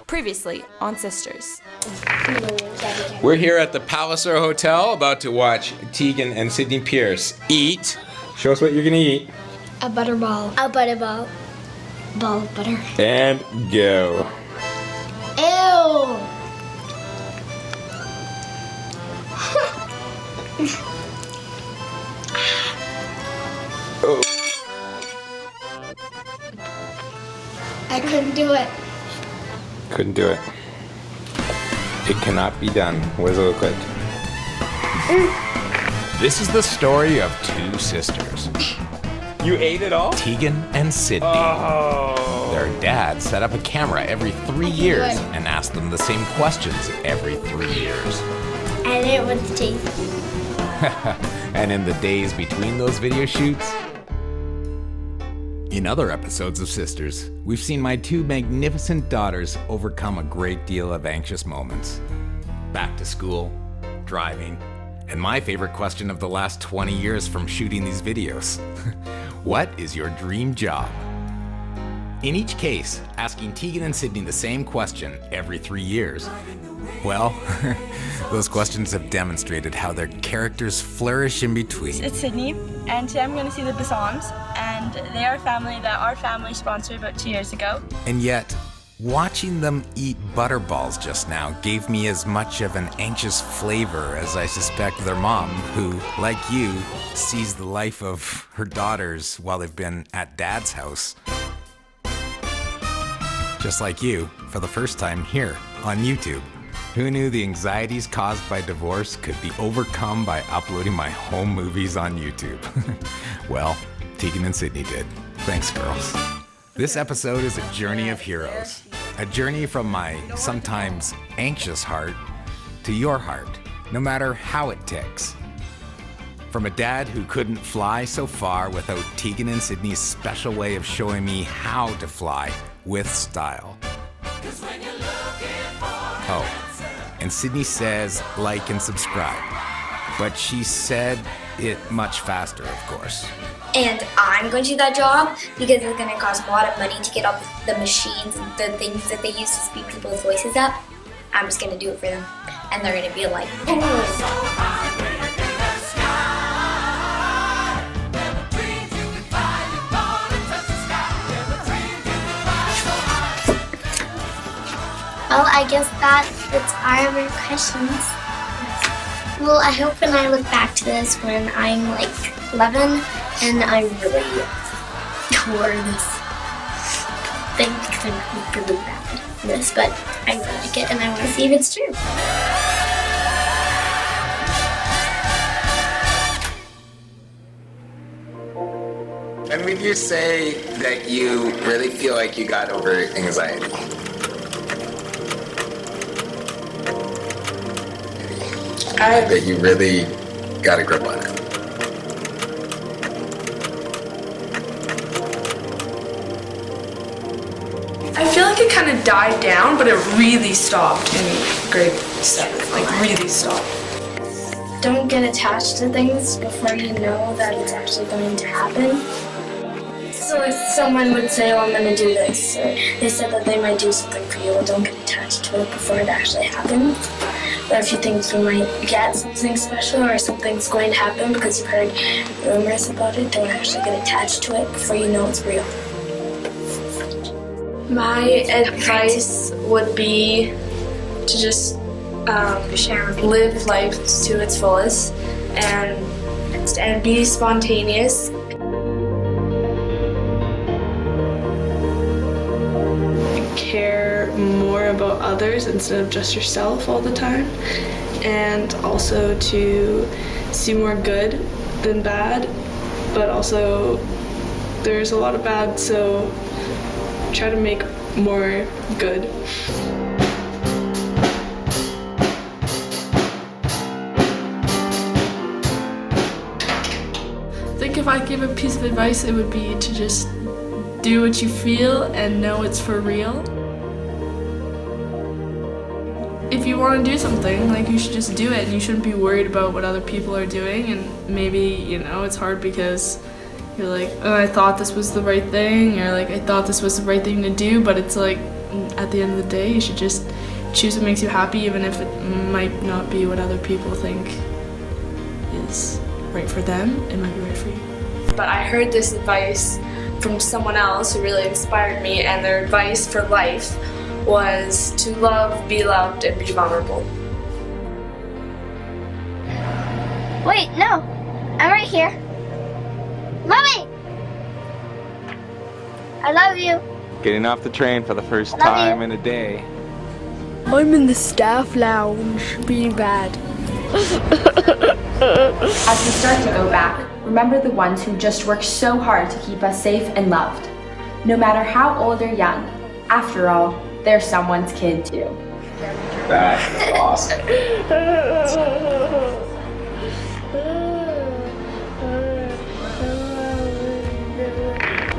Previously on Sisters. We're here at the Palliser Hotel about to watch Tegan and Sydney Pierce eat. Show us what you're gonna eat. A butterball. A butterball. Ball of butter. And go. Ew! Oh. I couldn't do it. Couldn't do it. It cannot be done. What does it look like? This is the story of two sisters, You ate it all? Tegan and Sydney. Oh. Their dad set up a camera every 3 years and asked them the same questions every 3 years. And it was tasty. And in the days between those video shoots, in other episodes of Sisters, we've seen my two magnificent daughters overcome a great deal of anxious moments. Back to school, driving, and my favorite question of the last 20 years from shooting these videos. What is your dream job? In each case, asking Tegan and Sydney the same question every 3 years. Well, those questions have demonstrated how their characters flourish in between. It's Sydney, and today I'm going to see the Bissons, and they are a family that our family sponsored about 2 years ago. And yet, watching them eat butterballs just now gave me as much of an anxious flavor as I suspect their mom, who, like you, sees the life of her daughters while they've been at Dad's house. Just like you, for the first time here on YouTube. Who knew the anxieties caused by divorce could be overcome by uploading my home movies on YouTube? Well, Tegan and Sydney did. Thanks, girls. This episode is a journey of heroes. A journey from my sometimes anxious heart to your heart, no matter how it ticks. From a dad who couldn't fly so far without Tegan and Sydney's special way of showing me how to fly with style. Oh, and Sydney says like and subscribe, but she said it much faster, of course. And I'm going to do that job because it's going to cost a lot of money to get all the machines and the things that they use to speed people's voices up. I'm just going to do it for them. And they're going to be like, well, I guess that's all of our questions. Well, I hope when I look back to this when I'm like 11 and I'm really tore this thing because I'm really bad at this, but I really like it and I want to see if it's true. And would you say that you really feel like you got over anxiety? That you really got a grip on it. I feel like it kind of died down, but it really stopped in grade 7, like really stopped. Don't get attached to things before you know that it's actually going to happen. So if someone would say, oh, I'm going to do this, or they said that they might do something for you, well, don't get attached to it before it actually happens. Or if you think you might get something special or something's going to happen because you've heard rumors about it, don't actually get attached to it before you know it's real. My advice would be to just live life to its fullest and be spontaneous. Care more about others instead of just yourself all the time, and also to see more good than bad, but also there's a lot of bad, so try to make more good. I think if I give a piece of advice, it would be to just do what you feel and know it's for real. If you want to do something, like, you should just do it, and you shouldn't be worried about what other people are doing. And maybe, you know, it's hard because you're like, oh, I thought this was the right thing, or like, I thought this was the right thing to do, but it's like, at the end of the day, you should just choose what makes you happy, even if it might not be what other people think is right for them. It might be right for you. But I heard this advice from someone else who really inspired me, and their advice for life was to love, be loved, and be vulnerable. Wait, no. I'm right here. Mommy! I love you. Getting off the train for the first Love you. time in a day. I'm in the staff lounge, being bad. As we start to go back, remember the ones who just worked so hard to keep us safe and loved. No matter how old or young, after all, they're someone's kid too. That is awesome.